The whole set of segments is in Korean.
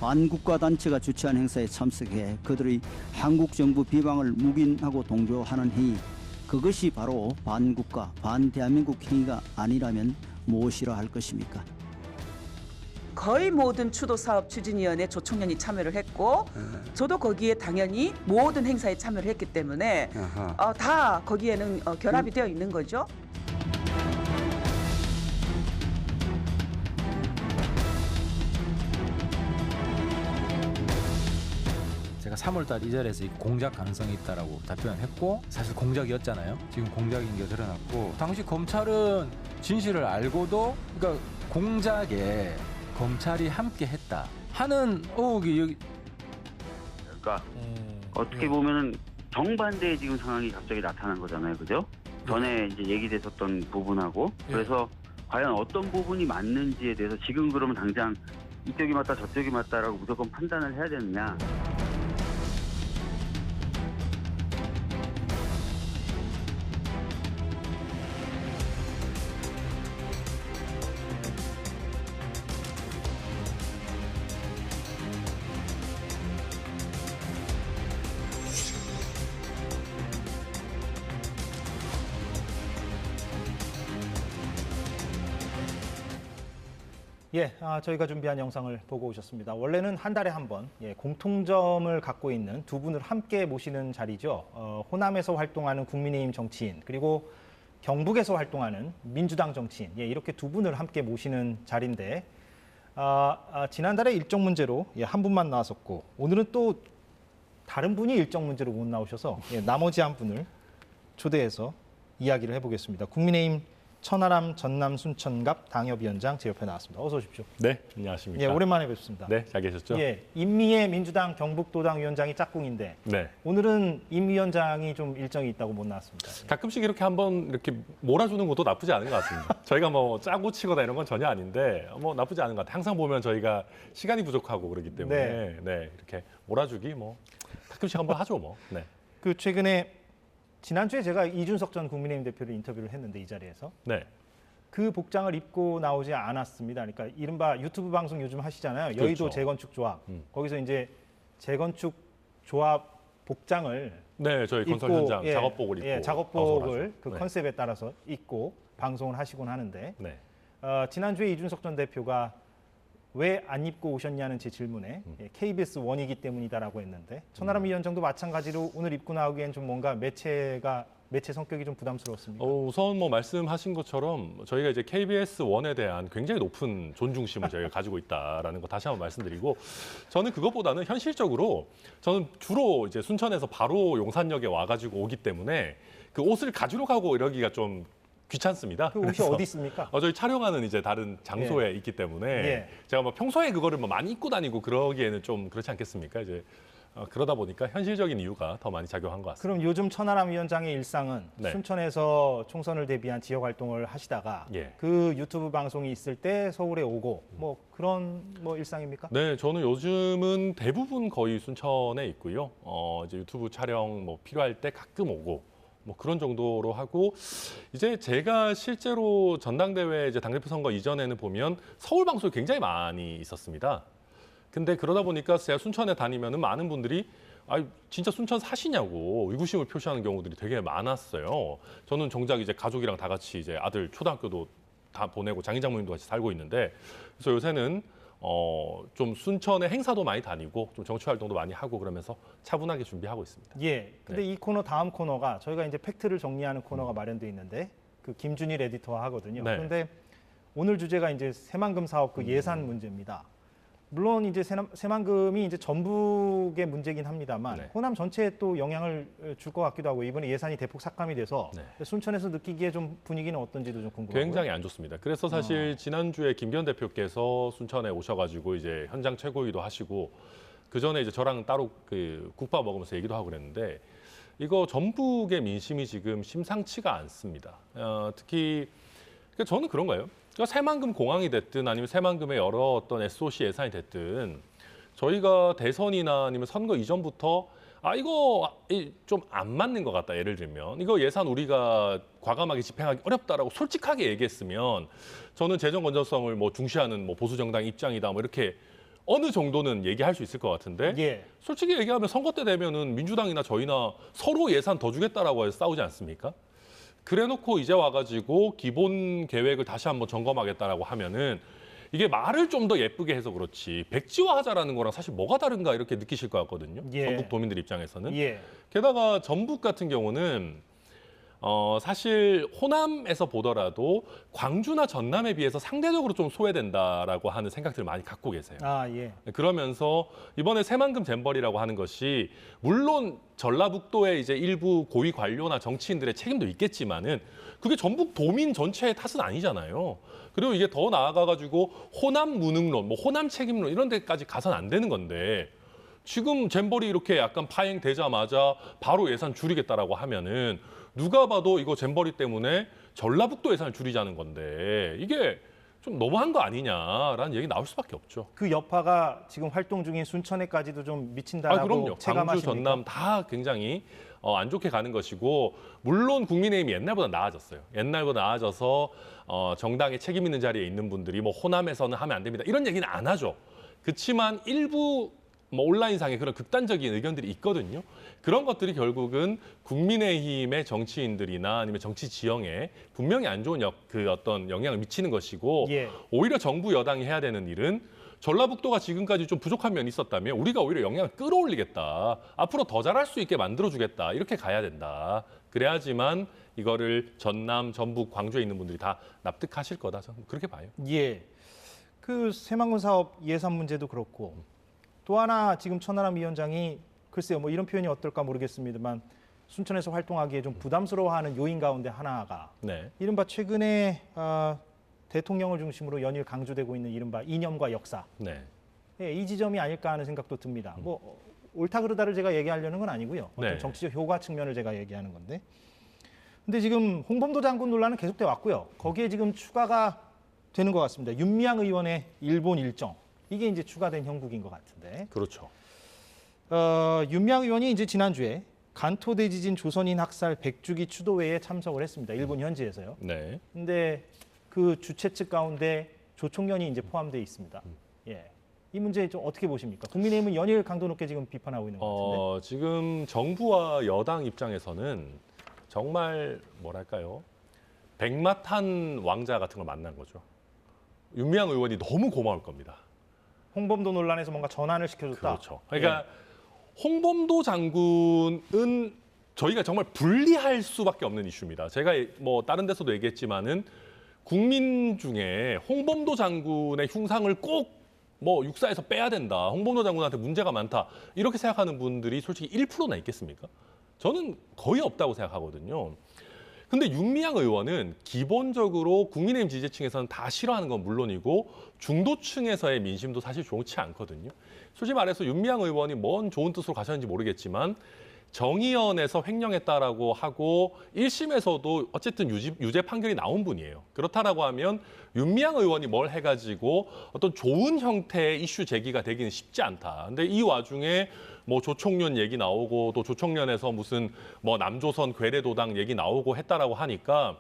반국가 단체가 주최한 행사에 참석해 그들의 한국 정부 비방을 묵인하고 동조하는 행위, 그것이 바로 반국가, 반대한민국 행위가 아니라면 무엇이라 할 것입니까? 거의 모든 추도사업 추진위원회 조총련이 참여를 했고 저도 거기에 당연히 모든 행사에 참여를 했기 때문에 다 거기에는 결합이 되어 있는 거죠. 제가 3월달 이 자리에서 공작 가능성이 있다라고 답변을 했고 사실 공작이었잖아요. 지금 공작인 게 드러났고 당시 검찰은 진실을 알고도 그러니까 공작에 검찰이 함께 했다 하는 의혹이 여기 그러니까 어떻게 보면은 정반대의 지금 상황이 갑자기 나타난 거잖아요, 그죠? 전에 이제 얘기됐었던 부분하고 그래서 과연 어떤 부분이 맞는지에 대해서 지금 그러면 당장 이쪽이 맞다 저쪽이 맞다라고 무조건 판단을 해야 되느냐? 저희가 준비한 영상을 보고 오셨습니다. 원래는 한 달에 한 번 공통점을 갖고 있는 두 분을 함께 모시는 자리죠. 호남에서 활동하는 국민의힘 정치인 그리고 경북에서 활동하는 민주당 정치인 이렇게 두 분을 함께 모시는 자리인데 지난달에 일정 문제로 한 분만 나왔었고 오늘은 또 다른 분이 일정 문제로 못 나오셔서 나머지 한 분을 초대해서 이야기를 해보겠습니다. 국민의힘 천하람 전남 순천갑 당협위원장 제 옆에 나왔습니다. 어서 오십시오. 네, 안녕하십니까. 오랜만에 뵙습니다. 네, 잘 계셨죠? 임미애 민주당 경북도당 위원장이 짝꿍인데 네. 오늘은 임 위원장이 좀 일정이 있다고 못 나왔습니다. 가끔씩 이렇게 한번 이렇게 몰아주는 것도 나쁘지 않은 것 같습니다. 저희가 뭐 짜고 치거나 이런 건 전혀 아닌데 뭐 나쁘지 않은 것 같아요. 항상 보면 저희가 시간이 부족하고 그러기 때문에 이렇게 몰아주기 뭐 가끔씩 한번 하죠 뭐. 네. 그 최근에 지난주에 제가 이준석 전 국민의힘 대표를 인터뷰를 했는데 이 자리에서 그 복장을 입고 나오지 않았습니다. 그러니까 이른바 유튜브 방송 요즘 하시잖아요. 여의도 그렇죠. 재건축 조합. 거기서 이제 재건축 조합 복장을 저희 건설 현장 작업복을 입고 작업복을 그 컨셉에 따라서 입고 방송을 하시곤 하는데 지난주에 이준석 전 대표가 왜 안 입고 오셨냐는 제 질문에 KBS 원이기 때문이다라고 했는데 천하람 위원장도 마찬가지로 오늘 입고 나오기엔 좀 뭔가 매체 성격이 좀 부담스러웠습니다. 우선 뭐 말씀하신 것처럼 저희가 이제 KBS 원에 대한 굉장히 높은 존중심을 저희가 가지고 있다라는 거 다시 한번 말씀드리고 저는 그것보다는 현실적으로 저는 주로 이제 순천에서 바로 용산역에 와가지고 오기 때문에 그 옷을 가지러 가고 이러기가 좀 귀찮습니다. 그 옷이 어디 있습니까? 저희 촬영하는 이제 다른 장소에 있기 때문에 제가 뭐 평소에 그거를 뭐 많이 입고 다니고 그러기에는 좀 그렇지 않겠습니까? 이제 그러다 보니까 현실적인 이유가 더 많이 작용한 것 같습니다. 그럼 요즘 천하람 위원장의 일상은 순천에서 총선을 대비한 지역 활동을 하시다가 그 유튜브 방송이 있을 때 서울에 오고 뭐 그런 뭐 일상입니까? 네, 저는 요즘은 대부분 거의 순천에 있고요. 이제 유튜브 촬영 뭐 필요할 때 가끔 오고. 뭐 그런 정도로 하고 이제 제가 실제로 전당대회 이제 당대표 선거 이전에는 보면 서울 방송이 굉장히 많이 있었습니다. 근데 그러다 보니까 제가 순천에 다니면은 많은 분들이 진짜 순천 사시냐고 의구심을 표시하는 경우들이 되게 많았어요. 저는 정작 이제 가족이랑 다 같이 이제 아들 초등학교도 다 보내고 장인장모님도 같이 살고 있는데 그래서 요새는 좀 순천에 행사도 많이 다니고 좀 정치 활동도 많이 하고 그러면서 차분하게 준비하고 있습니다. 근데 이 코너 다음 코너가 저희가 이제 팩트를 정리하는 코너가 마련돼 있는데 그 김준일 에디터와 하거든요. 그런데 오늘 주제가 이제 새만금 사업 그 예산 문제입니다. 물론 이제 새만금이 이제 전북의 문제긴 합니다만 호남 전체에 또 영향을 줄 것 같기도 하고 이번에 예산이 대폭 삭감이 돼서 순천에서 느끼기에 좀 분위기는 어떤지도 좀 궁금하고요. 굉장히 안 좋습니다. 그래서 사실 지난주에 김기현 대표께서 순천에 오셔가지고 이제 현장 최고위도 하시고 그 전에 이제 저랑 따로 그 국밥 먹으면서 얘기도 하고 그랬는데 이거 전북의 민심이 지금 심상치가 않습니다. 특히 저는 그런 거예요. 그러니까 새만금 공항이 됐든 아니면 새만금의 여러 어떤 SOC 예산이 됐든 저희가 대선이나 아니면 선거 이전부터 이거 좀 안 맞는 것 같다. 예를 들면 이거 예산 우리가 과감하게 집행하기 어렵다라고 솔직하게 얘기했으면 저는 재정 건전성을 뭐 중시하는 뭐 보수 정당 입장이다 뭐 이렇게 어느 정도는 얘기할 수 있을 것 같은데 예. 솔직히 얘기하면 선거 때 되면은 민주당이나 저희나 서로 예산 더 주겠다라고 해서 싸우지 않습니까? 그래놓고 이제 와가지고 기본 계획을 다시 한번 점검하겠다라고 하면은 이게 말을 좀 더 예쁘게 해서 그렇지 백지화하자라는 거랑 사실 뭐가 다른가 이렇게 느끼실 것 같거든요. 예. 전북 도민들 입장에서는. 예. 게다가 전북 같은 경우는 사실 호남에서 보더라도 광주나 전남에 비해서 상대적으로 좀 소외된다라고 하는 생각들을 많이 갖고 계세요. 아, 예. 그러면서 이번에 새만금 잼버리라고 하는 것이 물론 전라북도의 이제 일부 고위 관료나 정치인들의 책임도 있겠지만은 그게 전북 도민 전체의 탓은 아니잖아요. 그리고 이게 더 나아가가지고 호남 무능론, 뭐 호남 책임론 이런 데까지 가선 안 되는 건데 지금 잼버리 이렇게 약간 파행되자마자 바로 예산 줄이겠다라고 하면은 누가 봐도 이거 잼버리 때문에 전라북도 예산을 줄이자는 건데 이게 좀 너무한 거 아니냐라는 얘기 나올 수밖에 없죠. 그 여파가 지금 활동 중인 순천에까지도 좀 미친다라고 그럼요. 광주, 체감하십니까? 전남 다 굉장히 안 좋게 가는 것이고 물론 국민의힘이 옛날보다 나아졌어요. 옛날보다 나아져서 정당의 책임 있는 자리에 있는 분들이 뭐 호남에서는 하면 안 됩니다. 이런 얘기는 안 하죠. 그렇지만 일부 뭐 온라인상에 그런 극단적인 의견들이 있거든요. 그런 것들이 결국은 국민의힘의 정치인들이나 아니면 정치 지형에 분명히 안 좋은 어떤 영향을 미치는 것이고 예. 오히려 정부 여당이 해야 되는 일은 전라북도가 지금까지 좀 부족한 면이 있었다면 우리가 오히려 영향을 끌어올리겠다. 앞으로 더 잘할 수 있게 만들어주겠다. 이렇게 가야 된다. 그래야지만 이거를 전남, 전북, 광주에 있는 분들이 다 납득하실 거다. 저는 그렇게 봐요. 예. 그 새만금 사업 예산 문제도 그렇고 또 하나 지금 천하람 위원장이 글쎄요 뭐 이런 표현이 어떨까 모르겠습니다만 순천에서 활동하기에 좀 부담스러워하는 요인 가운데 하나가 네. 이른바 최근에 대통령을 중심으로 연일 강조되고 있는 이른바 이념과 역사. 네. 예, 이 지점이 아닐까 하는 생각도 듭니다. 뭐 옳다 그르다를 제가 얘기하려는 건 아니고요. 어떤 네. 정치적 효과 측면을 제가 얘기하는 건데. 근데 지금 홍범도 장군 논란은 계속돼 왔고요. 거기에 지금 추가가 되는 것 같습니다. 윤미향 의원의 일본 일정. 이게 이제 추가된 형국인 것 같은데. 그렇죠. 윤미향 의원이 이제 지난주에 간토대 지진 조선인 학살 100주기 추도회에 참석을 했습니다. 일본 현지에서요. 네. 근데 그 주최 측 가운데 조총련이 이제 포함되어 있습니다. 예. 이 문제 좀 어떻게 보십니까? 국민의힘은 연일 강도 높게 지금 비판하고 있는 것 같은데. 지금 정부와 여당 입장에서는 정말 뭐랄까요? 백마탄 왕자 같은 걸 만난 거죠. 윤미향 의원이 너무 고마울 겁니다. 홍범도 논란에서 뭔가 전환을 시켜줬다. 그렇죠. 그러니까 홍범도 장군은 저희가 정말 분리할 수밖에 없는 이슈입니다. 제가 뭐 다른 데서도 얘기했지만은 국민 중에 홍범도 장군의 흉상을 꼭 뭐 육사에서 빼야 된다. 홍범도 장군한테 문제가 많다. 이렇게 생각하는 분들이 솔직히 1%나 있겠습니까? 저는 거의 없다고 생각하거든요. 근데 윤미향 의원은 기본적으로 국민의힘 지지층에서는 다 싫어하는 건 물론이고 중도층에서의 민심도 사실 좋지 않거든요. 솔직히 말해서 윤미향 의원이 뭔 좋은 뜻으로 가셨는지 모르겠지만 정의연에서 횡령했다라고 하고 1심에서도 어쨌든 유죄 판결이 나온 분이에요. 그렇다라고 하면 윤미향 의원이 뭘 해가지고 어떤 좋은 형태의 이슈 제기가 되기는 쉽지 않다. 근데 이 와중에 뭐 조총련 얘기 나오고 또 조총련에서 무슨 뭐 남조선 괴뢰도당 얘기 나오고 했다라고 하니까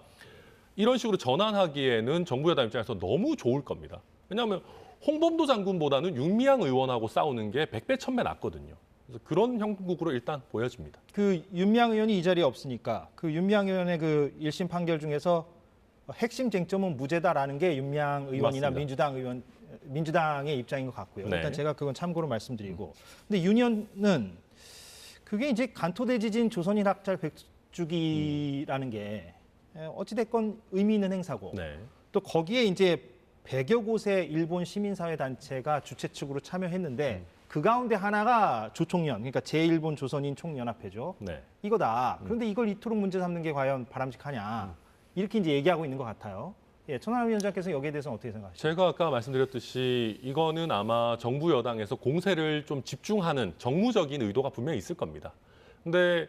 이런 식으로 전환하기에는 정부 여당 입장에서 너무 좋을 겁니다. 왜냐하면 홍범도 장군보다는 윤미향 의원하고 싸우는 게 100배, 1000배 낫거든요. 그래서 그런 형국으로 일단 보여집니다. 그 윤미향 의원이 이 자리에 없으니까 그 윤미향 의원의 그 1심 판결 중에서 핵심 쟁점은 무죄다라는 게 윤미향 의원이나 맞습니다. 민주당의 입장인 것 같고요. 네. 일단 제가 그건 참고로 말씀드리고. 근데 윤 의원은 그게 이제 간토대 지진 조선인 학살 100주기라는 게 어찌됐건 의미 있는 행사고 네. 또 거기에 이제 100여 곳의 일본 시민사회 단체가 주최 측으로 참여했는데 그 가운데 하나가 조총련, 그러니까 제1본 조선인 총연합회죠. 네. 이거다. 그런데 이걸 이토록 문제 삼는 게 과연 바람직하냐. 이렇게 이제 얘기하고 있는 것 같아요. 예, 천하람 위원장께서 여기에 대해서는 어떻게 생각하십니까? 제가 아까 말씀드렸듯이 이거는 아마 정부 여당에서 공세를 좀 집중하는 정무적인 의도가 분명히 있을 겁니다. 근데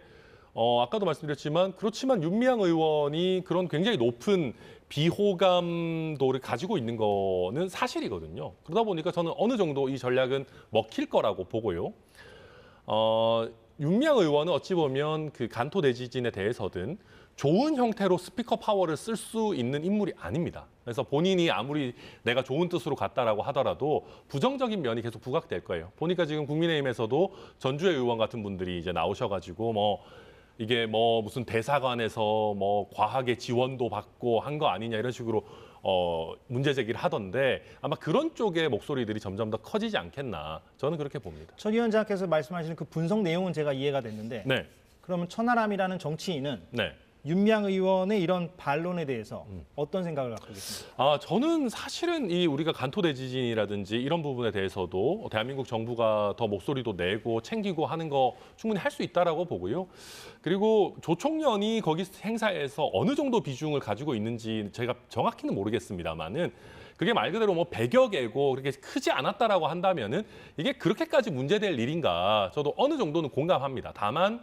아까도 말씀드렸지만 그렇지만 윤미향 의원이 그런 굉장히 높은 비호감도를 가지고 있는 거는 사실이거든요. 그러다 보니까 저는 어느 정도 이 전략은 먹힐 거라고 보고요. 윤미향 의원은 어찌 보면 그 간토 대지진에 대해서든 좋은 형태로 스피커 파워를 쓸 수 있는 인물이 아닙니다. 그래서 본인이 아무리 내가 좋은 뜻으로 갔다라고 하더라도 부정적인 면이 계속 부각될 거예요. 보니까 지금 국민의힘에서도 전주의 의원 같은 분들이 이제 나오셔가지고 뭐 이게 뭐 무슨 대사관에서 뭐 과하게 지원도 받고 한 거 아니냐 이런 식으로 문제 제기를 하던데 아마 그런 쪽의 목소리들이 점점 더 커지지 않겠나 저는 그렇게 봅니다. 천 위원장께서 말씀하시는 그 분석 내용은 제가 이해가 됐는데 네, 그러면 천하람이라는 정치인은 네. 윤미향 의원의 이런 반론에 대해서 어떤 생각을 갖고 계십니까? 저는 사실은 이 우리가 간토 대지진이라든지 이런 부분에 대해서도 대한민국 정부가 더 목소리도 내고 챙기고 하는 거 충분히 할 수 있다라고 보고요. 그리고 조총련이 거기 행사에서 어느 정도 비중을 가지고 있는지 제가 정확히는 모르겠습니다만은 그게 말 그대로 뭐 100여 개고 그렇게 크지 않았다라고 한다면은 이게 그렇게까지 문제될 일인가 저도 어느 정도는 공감합니다. 다만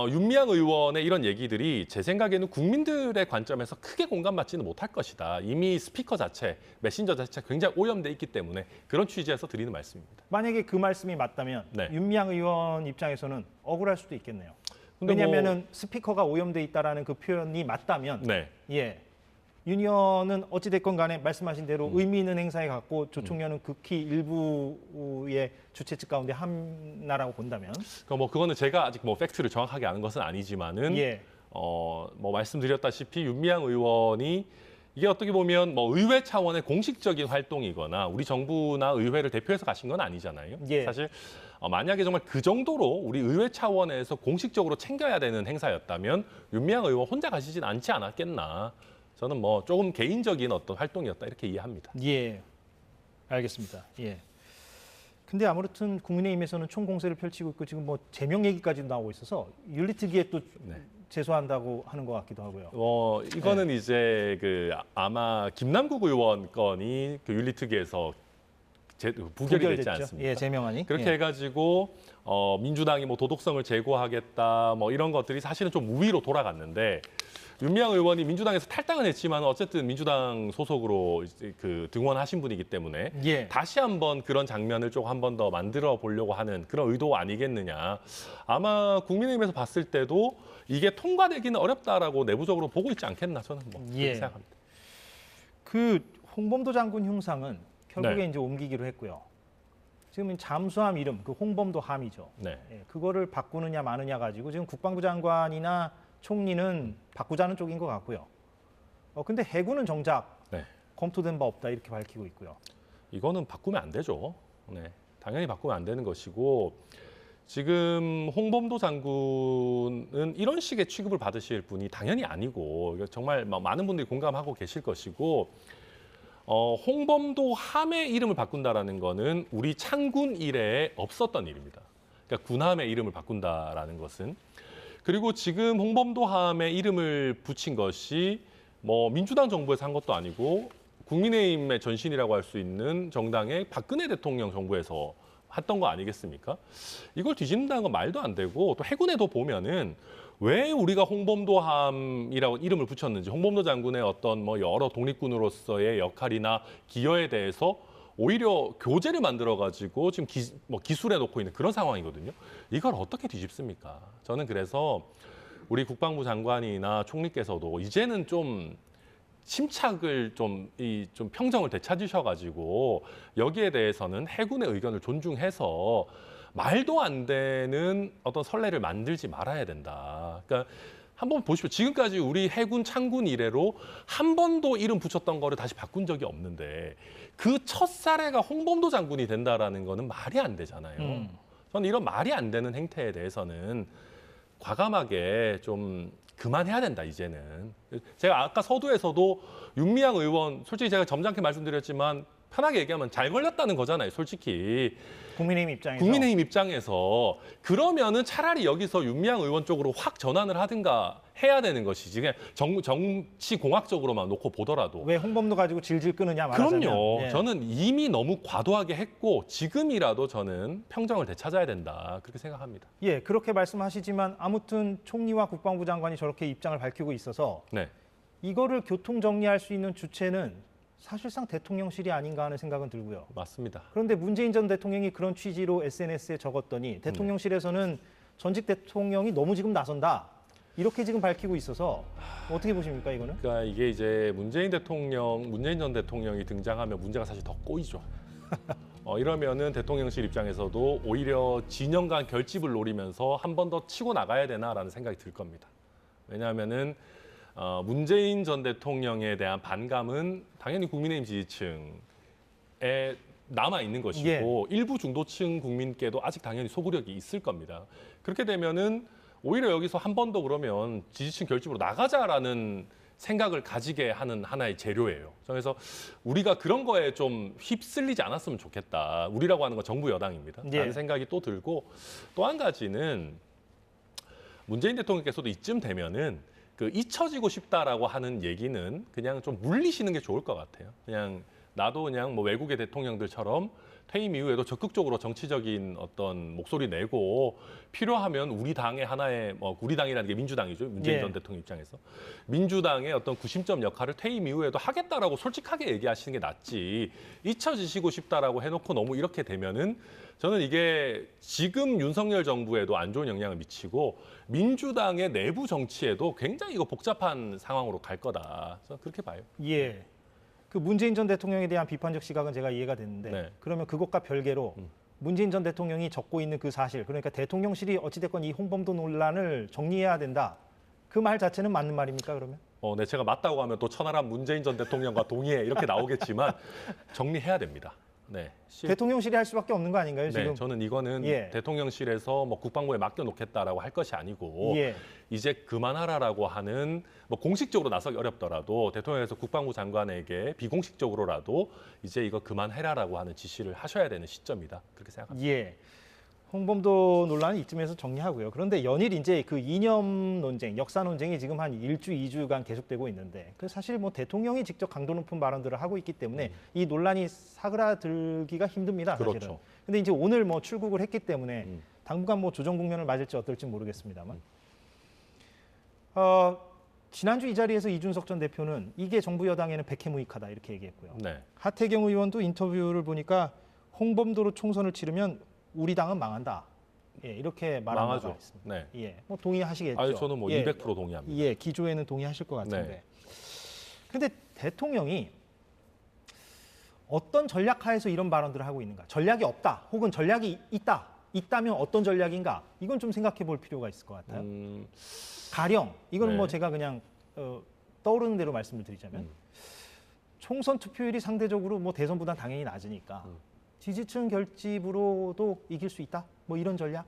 윤미향 의원의 이런 얘기들이 제 생각에는 국민들의 관점에서 크게 공감받지는 못할 것이다. 이미 스피커 자체, 메신저 자체가 굉장히 오염돼 있기 때문에 그런 취지에서 드리는 말씀입니다. 만약에 그 말씀이 맞다면 네. 윤미향 의원 입장에서는 억울할 수도 있겠네요. 근데 왜냐하면 스피커가 오염돼 있다라는 그 표현이 맞다면 네. 예. 윤 의원은 어찌됐건 간에 말씀하신 대로 의미 있는 행사에 갔고 조총련은 극히 일부의 주최 측 가운데 하나라고 본다면 그러니까 뭐 그거는 제가 아직 뭐 팩트를 정확하게 아는 것은 아니지만은 예. 뭐 말씀드렸다시피 윤미향 의원이 이게 어떻게 보면 뭐 의회 차원의 공식적인 활동이거나 우리 정부나 의회를 대표해서 가신 건 아니잖아요. 예. 사실 만약에 정말 그 정도로 우리 의회 차원에서 공식적으로 챙겨야 되는 행사였다면 윤미향 의원 혼자 가시진 않지 않았겠나. 저는 뭐 조금 개인적인 어떤 활동이었다 이렇게 이해합니다. 예. 알겠습니다. 예. 근데 아무튼 국민의힘에서는 총공세를 펼치고 있고 지금 뭐 제명 얘기까지도 나오고 있어서 윤리특위에 또 네. 제소한다고 하는 것 같기도 하고요. 이거는 이제 아마 김남국 의원 건이 그 윤리특위에서 부결이 됐지 않습니까? 예, 제명안이. 그렇게 예. 해가지고 민주당이 뭐 도덕성을 제고하겠다 뭐 이런 것들이 사실은 좀 우위로 돌아갔는데 윤미향 의원이 민주당에서 탈당은 했지만 어쨌든 민주당 소속으로 그 등원하신 분이기 때문에 예. 다시 한번 그런 장면을 좀 한 번 더 만들어 보려고 하는 그런 의도 아니겠느냐. 아마 국민의힘에서 봤을 때도 이게 통과되기는 어렵다라고 내부적으로 보고 있지 않겠나 저는 뭐 그렇게 예. 생각합니다. 그 홍범도 장군 흉상은 결국에 네. 이제 옮기기로 했고요. 지금 잠수함 이름 그 홍범도 함이죠. 네. 예, 그거를 바꾸느냐 마느냐 가지고 지금 국방부 장관이나 총리는 바꾸자는 쪽인 것 같고요. 근데 해군은 정작 네. 검토된 바 없다 이렇게 밝히고 있고요. 이거는 바꾸면 안 되죠. 네, 당연히 바꾸면 안 되는 것이고 지금 홍범도 장군은 이런 식의 취급을 받으실 분이 당연히 아니고 정말 많은 분들이 공감하고 계실 것이고 홍범도 함의 이름을 바꾼다라는 거는 우리 창군 이래에 없었던 일입니다. 그러니까 군함의 이름을 바꾼다라는 것은 그리고 지금 홍범도함의 이름을 붙인 것이 뭐 민주당 정부에서 한 것도 아니고 국민의힘의 전신이라고 할 수 있는 정당의 박근혜 대통령 정부에서 했던 거 아니겠습니까? 이걸 뒤집는다는 건 말도 안 되고 또 해군에도 보면은 왜 우리가 홍범도함이라고 이름을 붙였는지 홍범도 장군의 어떤 뭐 여러 독립군으로서의 역할이나 기여에 대해서 오히려 교재를 만들어가지고 지금 기술에 놓고 있는 그런 상황이거든요. 이걸 어떻게 뒤집습니까? 저는 그래서 우리 국방부 장관이나 총리께서도 이제는 좀 침착을 좀 평정을 되찾으셔가지고 여기에 대해서는 해군의 의견을 존중해서 말도 안 되는 어떤 선례를 만들지 말아야 된다. 그러니까 한번 보십시오. 지금까지 우리 해군 창군 이래로 한 번도 이름 붙였던 거를 다시 바꾼 적이 없는데 그 첫 사례가 홍범도 장군이 된다라는 거는 말이 안 되잖아요. 저는 이런 말이 안 되는 행태에 대해서는 과감하게 좀 그만해야 된다, 이제는. 제가 아까 서두에서도 윤미향 의원, 솔직히 제가 점잖게 말씀드렸지만 편하게 얘기하면 잘 걸렸다는 거잖아요, 솔직히. 국민의힘 입장에서 그러면은 차라리 여기서 윤미향 의원 쪽으로 확 전환을 하든가 해야 되는 것이지. 그냥 정치 공학적으로만 놓고 보더라도. 왜 홍범도 가지고 질질 끄느냐 말하자면. 그럼요. 예. 저는 이미 너무 과도하게 했고 지금이라도 저는 평정을 되찾아야 된다. 그렇게 생각합니다. 예, 그렇게 말씀하시지만 아무튼 총리와 국방부 장관이 저렇게 입장을 밝히고 있어서 네. 이거를 교통 정리할 수 있는 주체는 사실상 대통령실이 아닌가 하는 생각은 들고요. 맞습니다. 그런데 문재인 전 대통령이 그런 취지로 SNS에 적었더니 대통령실에서는 전직 대통령이 너무 지금 나선다. 이렇게 지금 밝히고 있어서 어떻게 보십니까 이거는? 그러니까 이게 이제 문재인 전 대통령이 등장하면 문제가 사실 더 꼬이죠. 이러면은 대통령실 입장에서도 오히려 진영간 결집을 노리면서 한 번 더 치고 나가야 되나라는 생각이 들 겁니다. 왜냐하면은 문재인 전 대통령에 대한 반감은 당연히 국민의힘 지지층에 남아 있는 것이고 일부 중도층 국민께도 아직 당연히 소구력이 있을 겁니다. 그렇게 되면은 오히려 여기서 한 번 더 그러면 지지층 결집으로 나가자라는 생각을 가지게 하는 하나의 재료예요. 그래서 우리가 그런 거에 좀 휩쓸리지 않았으면 좋겠다. 우리라고 하는 건 정부 여당입니다. 라는 생각이 또 들고 또 한 가지는 문재인 대통령께서도 이쯤 되면은 그 잊혀지고 싶다라고 하는 얘기는 그냥 좀 물리시는 게 좋을 것 같아요. 그냥 나도 그냥 뭐 외국의 대통령들처럼 퇴임 이후에도 적극적으로 정치적인 어떤 목소리 내고 필요하면 우리 당의 하나의 우리 당이라는 게 민주당이죠. 문재인 전 대통령 입장에서 민주당의 어떤 구심점 역할을 퇴임 이후에도 하겠다라고 솔직하게 얘기하시는 게 낫지 잊혀지시고 싶다라고 해놓고 너무 이렇게 되면은 저는 이게 지금 윤석열 정부에도 안 좋은 영향을 미치고 민주당의 내부 정치에도 굉장히 이거 복잡한 상황으로 갈 거다. 저는 그렇게 봐요. 예. 그 문재인 전 대통령에 대한 비판적 시각은 제가 이해가 됐는데 그러면 그것과 별개로 문재인 전 대통령이 적고 있는 그 사실, 그러니까 대통령실이 어찌됐건 이 홍범도 논란을 정리해야 된다. 그 말 자체는 맞는 말입니까 그러면? 네, 제가 맞다고 하면 또 천하람 문재인 전 대통령과 동의해 이렇게 나오겠지만 정리해야 됩니다. 네. 대통령실이 할 수밖에 없는 거 아닌가요 지금? 네, 저는 이거는 대통령실에서 뭐 국방부에 맡겨놓겠다라고 할 것이 아니고 이제 그만하라라고 하는 뭐 공식적으로 나서기 어렵더라도 대통령께서 국방부 장관에게 비공식적으로라도 이제 이거 그만해라라고 하는 지시를 하셔야 되는 시점이다. 그렇게 생각합니다. 예. 홍범도 논란은 이쯤에서 정리하고요. 그런데 연일 이제 그 이념 논쟁, 역사 논쟁이 지금 한 1주, 2주간 계속되고 있는데 그 사실 뭐 대통령이 직접 강도 높은 발언들을 하고 있기 때문에 이 논란이 사그라들기가 힘듭니다. 사실은. 그렇죠. 근데 이제 오늘 뭐 출국을 했기 때문에 당분간 뭐 조정 국면을 맞을지 어떨지 모르겠습니다만. 지난주 이 자리에서 이준석 전 대표는 이게 정부 여당에는 백해무익하다 이렇게 얘기했고요. 하태경 의원도 인터뷰를 보니까 홍범도로 총선을 치르면 우리 당은 망한다. 예, 이렇게 말한 바가 있습니다. 네. 예, 뭐 동의하시겠죠. 아니, 저는 뭐 200% 동의합니다. 예, 기조에는 동의하실 것 같은데. 그런데 대통령이 어떤 전략 하에서 이런 발언들을 하고 있는가? 전략이 없다, 혹은 전략이 있다. 있다면 어떤 전략인가? 이건 좀 생각해 볼 필요가 있을 것 같아요. 가령 이건 뭐 제가 그냥 떠오르는 대로 말씀을 드리자면 총선 투표율이 상대적으로 뭐 대선보다 당연히 낮으니까 지지층 결집으로도 이길 수 있다? 뭐 이런 전략?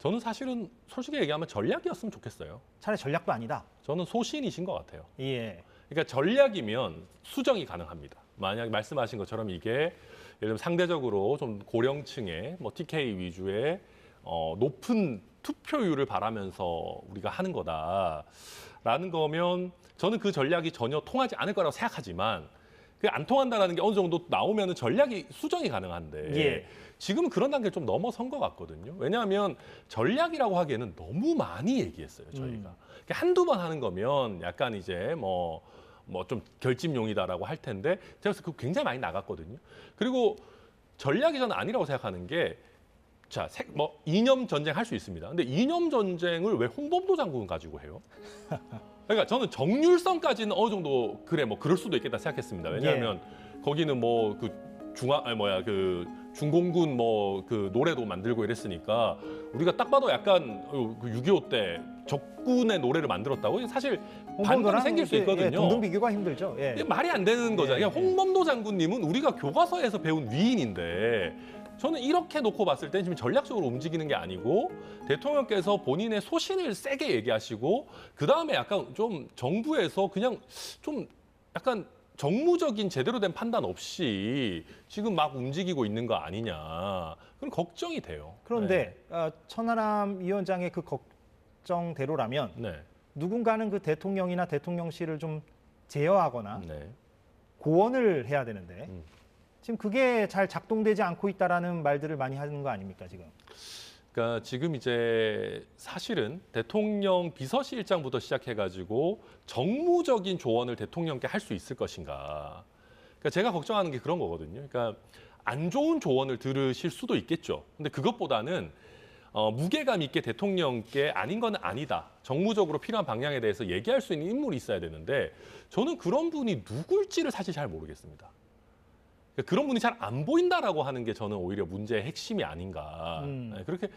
저는 사실은 솔직히 얘기하면 전략이었으면 좋겠어요. 차라리 전략도 아니다. 저는 소신이신 것 같아요. 예. 그러니까 전략이면 수정이 가능합니다. 만약 말씀하신 것처럼 이게 예를 들면 상대적으로 좀 고령층의 뭐 TK 위주의 높은 투표율을 바라면서 우리가 하는 거다라는 거면 저는 그 전략이 전혀 통하지 않을 거라고 생각하지만 그게 안 통한다는 게 어느 정도 나오면 전략이 수정이 가능한데 지금은 그런 단계를 좀 넘어선 것 같거든요. 왜냐하면 전략이라고 하기에는 너무 많이 얘기했어요, 저희가. 한두 번 하는 거면 약간 이제 뭐 좀 결집용이다라고 할 텐데 제가 그래서 그거 굉장히 많이 나갔거든요. 그리고 전략이 저는 아니라고 생각하는 게 자, 뭐 이념 전쟁 할 수 있습니다. 근데 이념 전쟁을 왜 홍범도 장군 가지고 해요? 그러니까 저는 정률성까지는 어느 정도 그래 뭐 그럴 수도 있겠다 생각했습니다. 왜냐하면 거기는 뭐 그 중공군 뭐 그 노래도 만들고 이랬으니까 우리가 딱 봐도 약간 그 6.25 때 적군의 노래를 만들었다고 사실 반감이 생길 수 있거든요. 동등 비교가 힘들죠. 말이 안 되는 거잖아요. 홍범도 장군님은 우리가 교과서에서 배운 위인인데 저는 이렇게 놓고 봤을 때 지금 전략적으로 움직이는 게 아니고 대통령께서 본인의 소신을 세게 얘기하시고 그다음에 약간 좀 정부에서 그냥 좀 약간 정무적인 제대로 된 판단 없이 지금 막 움직이고 있는 거 아니냐. 그런 걱정이 돼요. 그런데 천하람 위원장의 그 걱정대로라면 누군가는 그 대통령이나 대통령실을 좀 제어하거나 고언을 해야 되는데 지금 그게 잘 작동되지 않고 있다라는 말들을 많이 하는 거 아닙니까 지금? 그러니까 지금 이제 사실은 대통령 비서실장부터 시작해가지고 정무적인 조언을 대통령께 할 수 있을 것인가. 그러니까 제가 걱정하는 게 그런 거거든요. 그러니까 안 좋은 조언을 들으실 수도 있겠죠. 근데 그것보다는 무게감 있게 대통령께 아닌 건 아니다. 정무적으로 필요한 방향에 대해서 얘기할 수 있는 인물이 있어야 되는데 저는 그런 분이 누굴지를 사실 잘 모르겠습니다. 그런 분이 잘 안 보인다라고 하는 게 저는 오히려 문제의 핵심이 아닌가. 네, 그렇게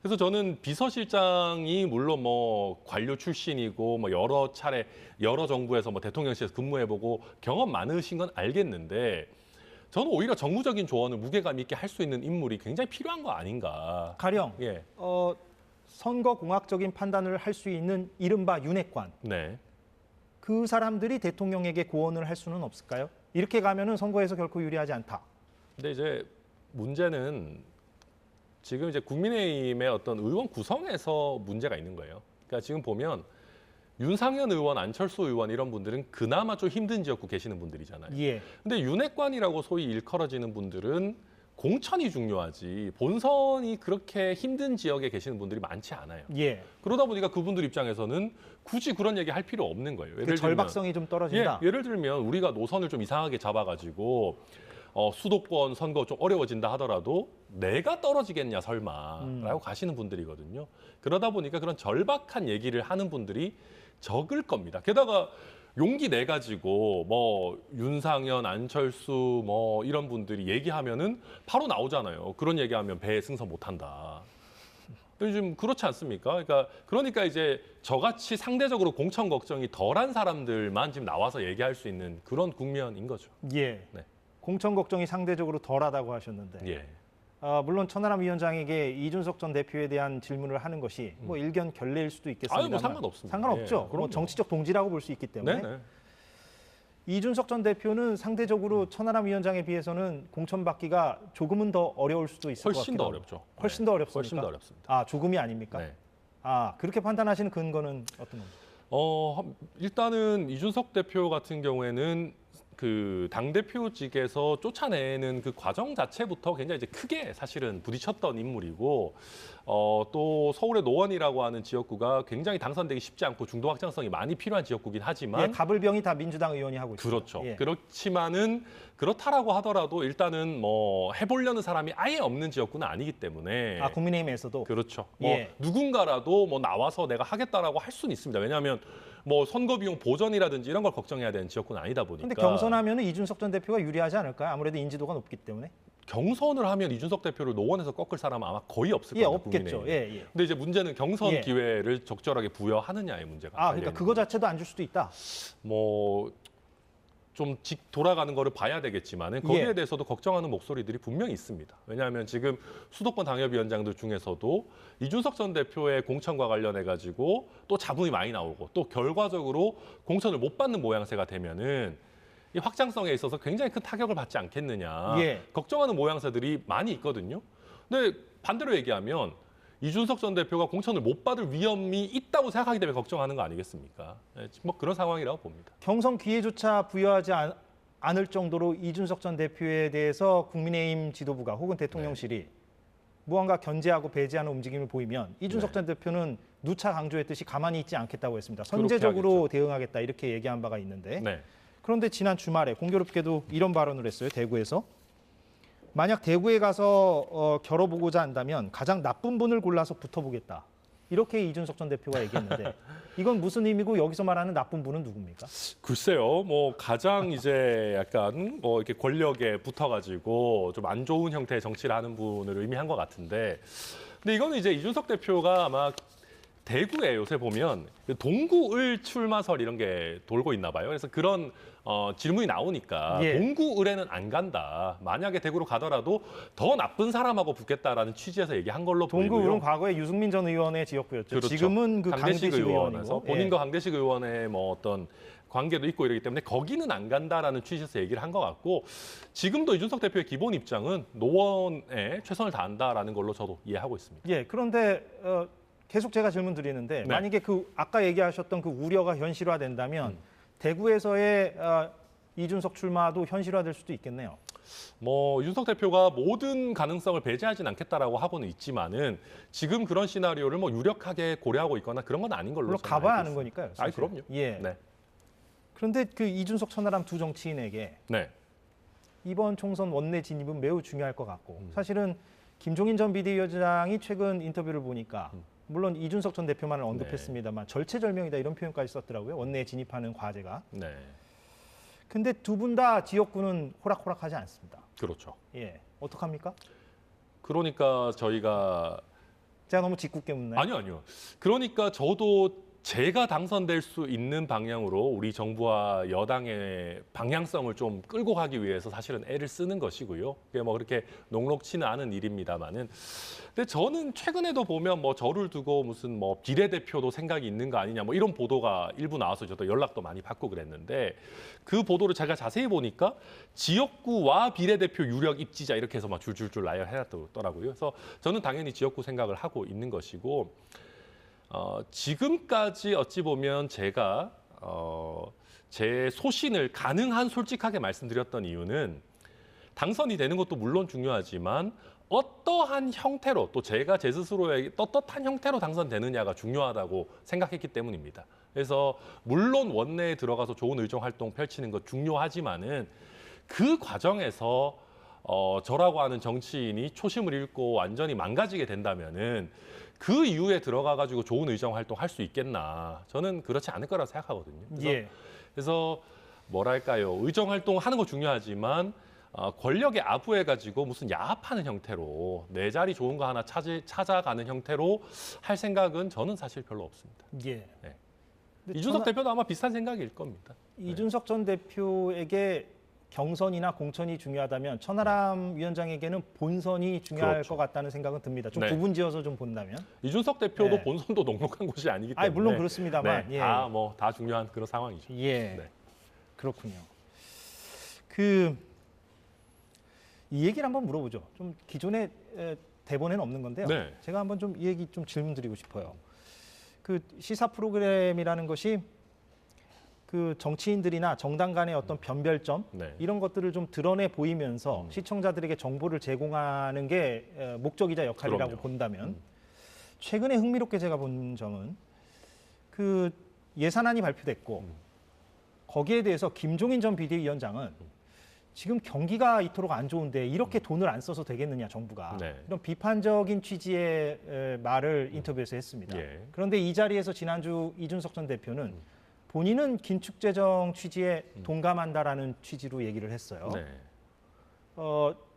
그래서 저는 비서실장이 물론 뭐 관료 출신이고 뭐 여러 차례 여러 정부에서 뭐 대통령실에서 근무해보고 경험 많으신 건 알겠는데 저는 오히려 정무적인 조언을 무게감 있게 할 수 있는 인물이 굉장히 필요한 거 아닌가. 가령 예. 선거공학적인 판단을 할 수 있는 이른바 윤핵관. 네. 그 사람들이 대통령에게 고언을 할 수는 없을까요? 이렇게 가면은 선거에서 결코 유리하지 않다. 근데 이제 문제는 지금 이제 국민의힘의 어떤 의원 구성에서 문제가 있는 거예요. 그러니까 지금 보면 윤상현 의원, 안철수 의원 이런 분들은 그나마 좀 힘든 지역구 계시는 분들이잖아요. 예. 근데 윤핵관이라고 소위 일컬어지는 분들은 공천이 중요하지 본선이 그렇게 힘든 지역에 계시는 분들이 많지 않아요. 예. 그러다 보니까 그분들 입장에서는 굳이 그런 얘기 할 필요 없는 거예요. 그 절박성이 좀 떨어진다. 예를 들면 우리가 노선을 좀 이상하게 잡아가지고 수도권 선거 좀 어려워진다 하더라도 내가 떨어지겠냐 설마라고 가시는 분들이거든요. 그러다 보니까 그런 절박한 얘기를 하는 분들이 적을 겁니다. 게다가 용기 내 가지고 뭐 윤상현, 안철수 뭐 이런 분들이 얘기하면은 바로 나오잖아요. 그런 얘기하면 배에 승선 못한다. 요즘 그렇지 않습니까? 그러니까 이제 저같이 상대적으로 공천 걱정이 덜한 사람들만 지금 나와서 얘기할 수 있는 그런 국면인 거죠. 예. 네. 공천 걱정이 상대적으로 덜하다고 하셨는데. 예. 물론 천하람 위원장에게 이준석 전 대표에 대한 질문을 하는 것이 뭐 일견 결례일 수도 있겠습니다만 아유, 뭐 상관없습니다. 상관없죠. 예, 뭐 그럼요. 정치적 동지라고 볼 수 있기 때문에. 네네. 이준석 전 대표는 상대적으로 천하람 위원장에 비해서는 공천 받기가 조금은 더 어려울 수도 있을 것 같아요. 훨씬 더 어렵죠. 훨씬 네. 더 어렵습니까? 훨씬 더 어렵습니다. 아, 조금이 아닙니까? 네. 아, 그렇게 판단하시는 근거는 어떤 겁니까? 일단은 이준석 대표 같은 경우에는 그 당대표직에서 쫓아내는 그 과정 자체부터 굉장히 이제 크게 사실은 부딪혔던 인물이고 또 서울의 노원이라고 하는 지역구가 굉장히 당선되기 쉽지 않고 중도 확장성이 많이 필요한 지역구긴 하지만 예, 가불병이 다 민주당 의원이 하고 있습니다. 그렇죠. 예. 그렇지만은 그렇다라고 하더라도 일단은 뭐 해보려는 사람이 아예 없는 지역구는 아니기 때문에 아, 국민의힘에서도 그렇죠. 예. 뭐 누군가라도 뭐 나와서 내가 하겠다라고 할 수는 있습니다. 왜냐하면 뭐 선거 비용 보전이라든지 이런 걸 걱정해야 되는 지역구는 아니다 보니까. 근데 경선하면 이준석 전 대표가 유리하지 않을까요? 아무래도 인지도가 높기 때문에. 경선을 하면 이준석 대표를 노원에서 꺾을 사람은 아마 거의 없을 예, 거예요. 없겠죠. 국민의힘. 예, 예. 근데 이제 문제는 경선 예. 기회를 적절하게 부여하느냐의 문제가. 아, 그러니까 그거 자체도 안 줄 수도 있다. 뭐 좀 돌아가는 거를 봐야 되겠지만은 거기에 예. 대해서도 걱정하는 목소리들이 분명히 있습니다. 왜냐하면 지금 수도권 당협위원장들 중에서도 이준석 전 대표의 공천과 관련해 가지고 또 잡음이 많이 나오고 또 결과적으로 공천을 못 받는 모양새가 되면은 이 확장성에 있어서 굉장히 큰 타격을 받지 않겠느냐 예. 걱정하는 모양새들이 많이 있거든요. 근데 반대로 얘기하면 이준석 전 대표가 공천을 못 받을 위험이 있다고 생각하기 때문에 걱정하는 거 아니겠습니까? 뭐 그런 상황이라고 봅니다. 경선 기회조차 부여하지 않을 정도로 이준석 전 대표에 대해서 국민의힘 지도부가 혹은 대통령실이 무언가 견제하고 배제하는 움직임을 보이면 이준석 전 대표는 누차 강조했듯이 가만히 있지 않겠다고 했습니다. 선제적으로 대응하겠다 이렇게 얘기한 바가 있는데 네. 그런데 지난 주말에 공교롭게도 이런 발언을 했어요. 대구에서. 만약 대구에 가서 겨뤄보고자 한다면 가장 나쁜 분을 골라서 붙어보겠다. 이렇게 이준석 전 대표가 얘기했는데 이건 무슨 의미고 여기서 말하는 나쁜 분은 누굽니까? 글쎄요, 뭐 가장 이제 약간 뭐 이렇게 권력에 붙어가지고 좀 안 좋은 형태의 정치를 하는 분을 의미한 것 같은데, 근데 이거는 이제 이준석 대표가 아마 대구에 요새 보면 동구을 출마설 이런 게 돌고 있나 봐요. 그래서 그런 질문이 나오니까 예. 동구을에는 안 간다. 만약에 대구로 가더라도 더 나쁜 사람하고 붙겠다라는 취지에서 얘기한 걸로 보이고요. 동구을은 과거에 유승민 전 의원의 지역구였죠. 그렇죠. 지금은 그 강대식 의원에서 의원이고. 본인과 강대식 의원의 뭐 어떤 관계도 있고 이러기 때문에 거기는 안 간다라는 취지에서 얘기를 한 것 같고, 지금도 이준석 대표의 기본 입장은 노원에 최선을 다한다라는 걸로 저도 이해하고 있습니다. 예, 그런데 계속 제가 질문 드리는데 네. 만약에 그 아까 얘기하셨던 그 우려가 현실화된다면 대구에서의 이준석 출마도 현실화될 수도 있겠네요. 뭐 이준석 대표가 모든 가능성을 배제하진 않겠다라고 하고는 있지만은 지금 그런 시나리오를 뭐 유력하게 고려하고 있거나 그런 건 아닌 걸로 물론 저는 가봐야 알고 아는 있습니다. 거니까요. 아니 사실. 그럼요. 예. 네. 그런데 그 이준석 천하람 두 정치인에게 네. 이번 총선 원내 진입은 매우 중요할 것 같고 사실은 김종인 전 비대위원장이 최근 인터뷰를 보니까 물론 이준석 전 대표만을 언급했습니다만 절체절명이다 이런 표현까지 썼더라고요. 원내에 진입하는 과제가. 네. 근데 두 분 다 지역구는 호락호락하지 않습니다. 그렇죠. 예, 어떡합니까? 그러니까 저희가 제가 너무 짓궂게 묻나요? 아니요. 그러니까 저도 제가 당선될 수 있는 방향으로 우리 정부와 여당의 방향성을 좀 끌고 가기 위해서 사실은 애를 쓰는 것이고요. 그게 뭐 그렇게 녹록치는 않은 일입니다만은. 근데 저는 최근에도 보면 뭐 저를 두고 무슨 뭐 비례대표도 생각이 있는 거 아니냐 뭐 이런 보도가 일부 나와서 저도 연락도 많이 받고 그랬는데 그 보도를 제가 자세히 보니까 지역구와 비례대표 유력 입지자 이렇게 해서 막 줄줄줄 나열해놨더라고요. 그래서 저는 당연히 지역구 생각을 하고 있는 것이고 지금까지 어찌 보면 제가 제 소신을 가능한 솔직하게 말씀드렸던 이유는 당선이 되는 것도 물론 중요하지만 어떠한 형태로 또 제가 제 스스로에게 떳떳한 형태로 당선되느냐가 중요하다고 생각했기 때문입니다. 그래서 물론 원내에 들어가서 좋은 의정 활동 펼치는 것 중요하지만은 그 과정에서 저라고 하는 정치인이 초심을 잃고 완전히 망가지게 된다면은 그 이후에 들어가가지고 좋은 의정 활동 할 수 있겠나? 저는 그렇지 않을 거라고 생각하거든요. 그래서 뭐랄까요? 의정 활동 하는 거 중요하지만 권력에 아부해가지고 무슨 야합하는 형태로 내 자리 좋은 거 하나 찾아가는 형태로 할 생각은 저는 사실 별로 없습니다. 예. 네. 이준석 대표도 아마 비슷한 생각일 겁니다. 이준석 전 대표에게 경선이나 공천이 중요하다면 천하람 위원장에게는 본선이 중요할 그렇죠. 것 같다는 생각은 듭니다. 좀 네. 구분지어서 좀 본다면. 이준석 대표도 네. 본선도 녹록한 곳이 아니기 때문에. 물론 그렇습니다만. 네, 예. 다 중요한 그런 상황이죠. 예. 네. 그렇군요. 이 얘기를 한번 물어보죠. 좀 기존의 대본에는 없는 건데요. 네. 제가 한번 좀 이 얘기 좀 질문드리고 싶어요. 그 시사 프로그램이라는 것이 그 정치인들이나 정당 간의 어떤 변별점 네. 이런 것들을 좀 드러내 보이면서 시청자들에게 정보를 제공하는 게 목적이자 역할이라고 그럼요. 본다면 최근에 흥미롭게 제가 본 점은 그 예산안이 발표됐고 거기에 대해서 김종인 전 비대위원장은 지금 경기가 이토록 안 좋은데 이렇게 돈을 안 써서 되겠느냐 정부가 네. 이런 비판적인 취지의 말을 인터뷰에서 했습니다. 예. 그런데 이 자리에서 지난주 이준석 전 대표는 본인은 긴축재정 취지에 동감한다라는 취지로 얘기를 했어요. 네.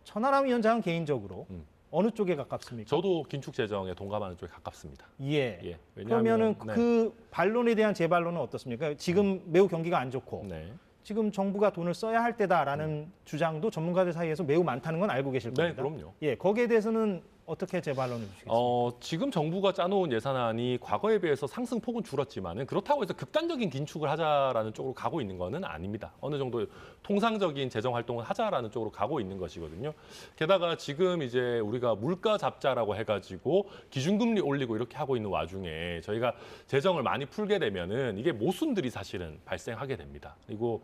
천하람 위원장은 개인적으로 어느 쪽에 가깝습니까? 저도 긴축 재정에 동감하는 쪽에 가깝습니다. 예. 예. 그러면은 네. 그 반론에 대한 재반론은 어떻습니까? 지금 매우 경기가 안 좋고 네. 지금 정부가 돈을 써야 할 때다라는 주장도 전문가들 사이에서 매우 많다는 건 알고 계실 네, 겁니다. 그럼요. 예, 거기에 대해서는 어떻게 재반론해 주시겠습니까? 지금 정부가 짜놓은 예산안이 과거에 비해서 상승폭은 줄었지만은 그렇다고 해서 극단적인 긴축을 하자라는 쪽으로 가고 있는 거는 아닙니다. 어느 정도 통상적인 재정 활동을 하자라는 쪽으로 가고 있는 것이거든요. 게다가 지금 이제 우리가 물가 잡자라고 해가지고 기준금리 올리고 이렇게 하고 있는 와중에 저희가 재정을 많이 풀게 되면은 이게 모순들이 사실은 발생하게 됩니다. 그리고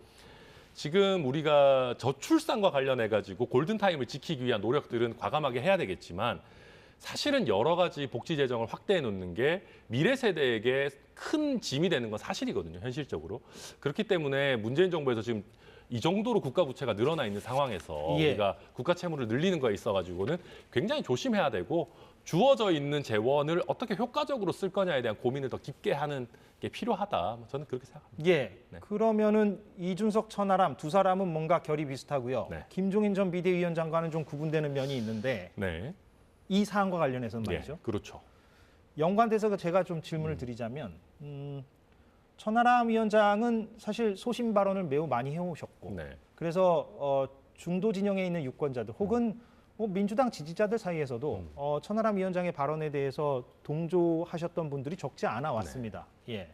지금 우리가 저출산과 관련해가지고 골든타임을 지키기 위한 노력들은 과감하게 해야 되겠지만 사실은 여러 가지 복지 재정을 확대해 놓는 게 미래 세대에게 큰 짐이 되는 건 사실이거든요, 현실적으로. 그렇기 때문에 문재인 정부에서 지금 이 정도로 국가 부채가 늘어나 있는 상황에서 예. 우리가 국가 채무를 늘리는 거에 있어가지고는 굉장히 조심해야 되고 주어져 있는 재원을 어떻게 효과적으로 쓸 거냐에 대한 고민을 더 깊게 하는 게 필요하다. 저는 그렇게 생각합니다. 예. 네. 그러면은 이준석, 천하람 두 사람은 뭔가 결이 비슷하고요. 네. 김종인 전 비대위원장과는 좀 구분되는 면이 있는데 네, 이 사안과 관련해서는 말이죠. 예, 그렇죠. 연관돼서 제가 좀 질문을 드리자면 천하람 위원장은 사실 소신 발언을 매우 많이 해오셨고 네, 그래서 중도 진영에 있는 유권자들 혹은 뭐 민주당 지지자들 사이에서도 천하람 위원장의 발언에 대해서 동조하셨던 분들이 적지 않아 왔습니다. 예.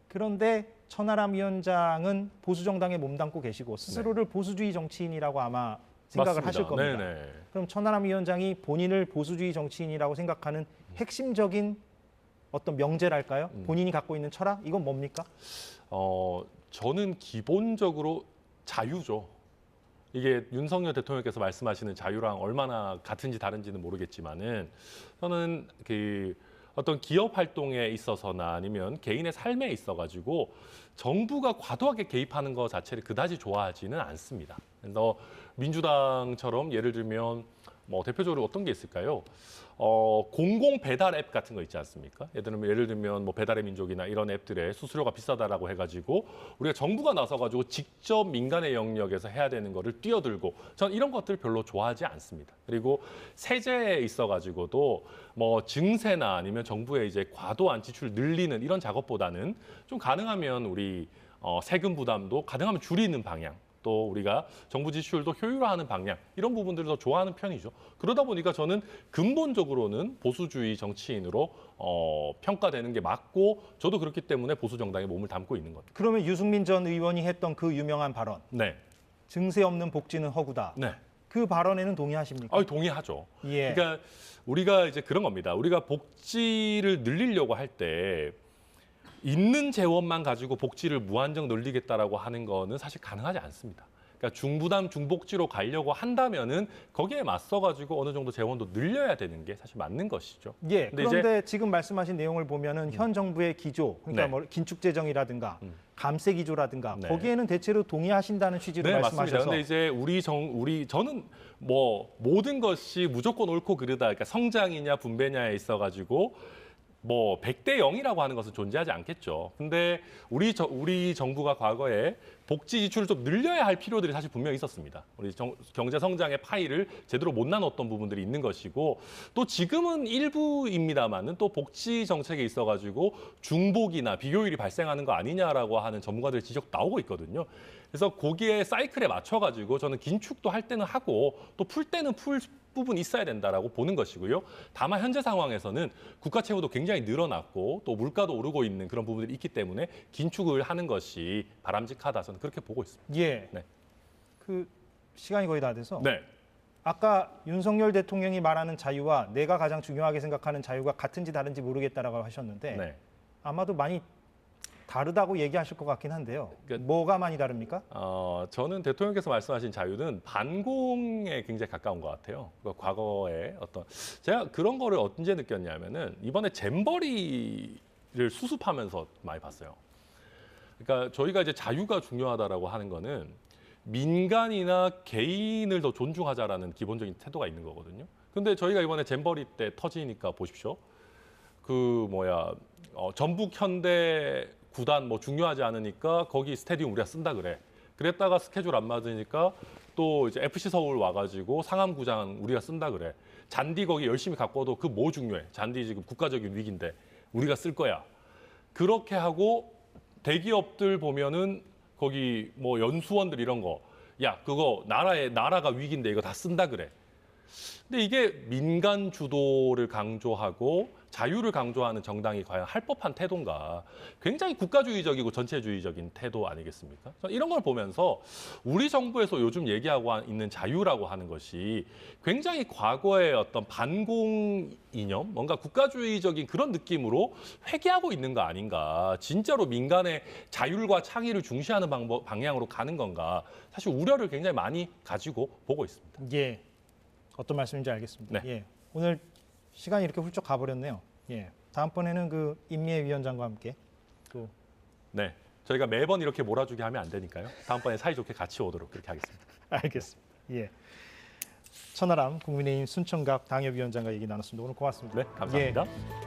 그런데 천하람 위원장은 보수 정당에 몸담고 계시고 스스로를 보수주의 정치인이라고 아마 생각을 맞습니다. 하실 겁니다. 네네. 그럼 천하람 위원장이 본인을 보수주의 정치인이라고 생각하는 핵심적인 어떤 명제랄까요? 본인이 갖고 있는 철학 이건 뭡니까? 저는 기본적으로 자유죠. 이게 윤석열 대통령께서 말씀하시는 자유랑 얼마나 같은지 다른지는 모르겠지만은 저는 그 어떤 기업 활동에 있어서나 아니면 개인의 삶에 있어가지고 정부가 과도하게 개입하는 것 자체를 그다지 좋아하지는 않습니다. 그래서 민주당처럼 예를 들면 뭐 대표적으로 어떤 게 있을까요? 공공 배달 앱 같은 거 있지 않습니까? 예를 들면 뭐 배달의 민족이나 이런 앱들의 수수료가 비싸다라고 해가지고 우리가 정부가 나서가지고 직접 민간의 영역에서 해야 되는 거를 뛰어들고 전 이런 것들 별로 좋아하지 않습니다. 그리고 세제에 있어가지고도 뭐 증세나 아니면 정부의 이제 과도한 지출 늘리는 이런 작업보다는 좀 가능하면 우리 세금 부담도 가능하면 줄이는 방향. 또 우리가 정부 지출도 효율화하는 방향 이런 부분들을 더 좋아하는 편이죠. 그러다 보니까 저는 근본적으로는 보수주의 정치인으로 평가되는 게 맞고 저도 그렇기 때문에 보수 정당에 몸을 담고 있는 겁니다. 그러면 유승민 전 의원이 했던 그 유명한 발언, 네, 증세 없는 복지는 허구다. 네. 그 발언에는 동의하십니까? 동의하죠. 예. 그러니까 우리가 이제 그런 겁니다. 우리가 복지를 늘리려고 할 때 있는 재원만 가지고 복지를 무한정 늘리겠다라고 하는 거는 사실 가능하지 않습니다. 그러니까 중부담 중복지로 가려고 한다면은 거기에 맞서가지고 어느 정도 재원도 늘려야 되는 게 사실 맞는 것이죠. 예. 근데 그런데 지금 말씀하신 내용을 보면은 현 정부의 기조, 그러니까 네. 뭐 긴축 재정이라든가 감세 기조라든가 네. 거기에는 대체로 동의하신다는 취지로 네, 맞습니다. 말씀하셔서. 근데 이제 저는 뭐 모든 것이 무조건 옳고 그르다. 그러니까 성장이냐 분배냐에 있어가지고 뭐 100대 0이라고 하는 것은 존재하지 않겠죠. 근데 우리 정부가 과거에 복지 지출을 좀 늘려야 할 필요들이 사실 분명히 있었습니다. 우리 경제 성장의 파이를 제대로 못 나눴던 부분들이 있는 것이고 또 지금은 일부입니다만은 또 복지 정책에 있어가지고 중복이나 비교율이 발생하는 거 아니냐라고 하는 전문가들 지적 나오고 있거든요. 그래서 거기에 사이클에 맞춰가지고 저는 긴축도 할 때는 하고 또 풀 때는 풀 부분이 있어야 된다라고 보는 것이고요. 다만 현재 상황에서는 국가 채무도 굉장히 늘어났고 또 물가도 오르고 있는 그런 부분들이 있기 때문에 긴축을 하는 것이 바람직하다 저는 그렇게 보고 있습니다. 예. 네. 그 시간이 거의 다 돼서 네. 아까 윤석열 대통령이 말하는 자유와 내가 가장 중요하게 생각하는 자유가 같은지 다른지 모르겠다라고 하셨는데 네. 아마도 많이 다르다고 얘기하실 것 같긴 한데요. 그러니까 뭐가 많이 다릅니까? 저는 대통령께서 말씀하신 자유는 반공에 굉장히 가까운 것 같아요. 그러니까 과거에 제가 그런 거를 언제 느꼈냐면은 이번에 잼버리를 수습하면서 많이 봤어요. 그러니까 저희가 이제 자유가 중요하다라고 하는 거는 민간이나 개인을 더 존중하자라는 기본적인 태도가 있는 거거든요. 근데 저희가 이번에 잼버리 때 터지니까 보십시오. 전북 현대 구단 뭐 중요하지 않으니까 거기 스테디움 우리가 쓴다 그래. 그랬다가 스케줄 안 맞으니까 또 이제 FC 서울 와가지고 상암구장 우리가 쓴다 그래. 잔디 거기 열심히 가꿔도 그 뭐 중요해. 잔디 지금 국가적인 위기인데 우리가 쓸 거야. 그렇게 하고 대기업들 보면은 거기 뭐 연수원들 이런 거. 야 그거 나라가 위기인데 이거 다 쓴다 그래. 근데 이게 민간 주도를 강조하고 자유를 강조하는 정당이 과연 할 법한 태도인가? 굉장히 국가주의적이고 전체주의적인 태도 아니겠습니까? 이런 걸 보면서 우리 정부에서 요즘 얘기하고 있는 자유라고 하는 것이 굉장히 과거의 어떤 반공 이념, 뭔가 국가주의적인 그런 느낌으로 회귀하고 있는 거 아닌가? 진짜로 민간의 자율과 창의를 중시하는 방향으로 가는 건가? 사실 우려를 굉장히 많이 가지고 보고 있습니다. 예. 어떤 말씀인지 알겠습니다. 네. 예. 오늘 시간이 이렇게 훌쩍 가버렸네요. 예. 다음번에는 그 임미애 위원장과 함께 또 네, 저희가 매번 이렇게 몰아주게 하면 안 되니까요. 다음번에 사이좋게 같이 오도록 그렇게 하겠습니다. 알겠습니다. 예. 천하람 국민의힘 순천갑 당협위원장과 얘기 나눴습니다. 오늘 고맙습니다. 네, 감사합니다. 예.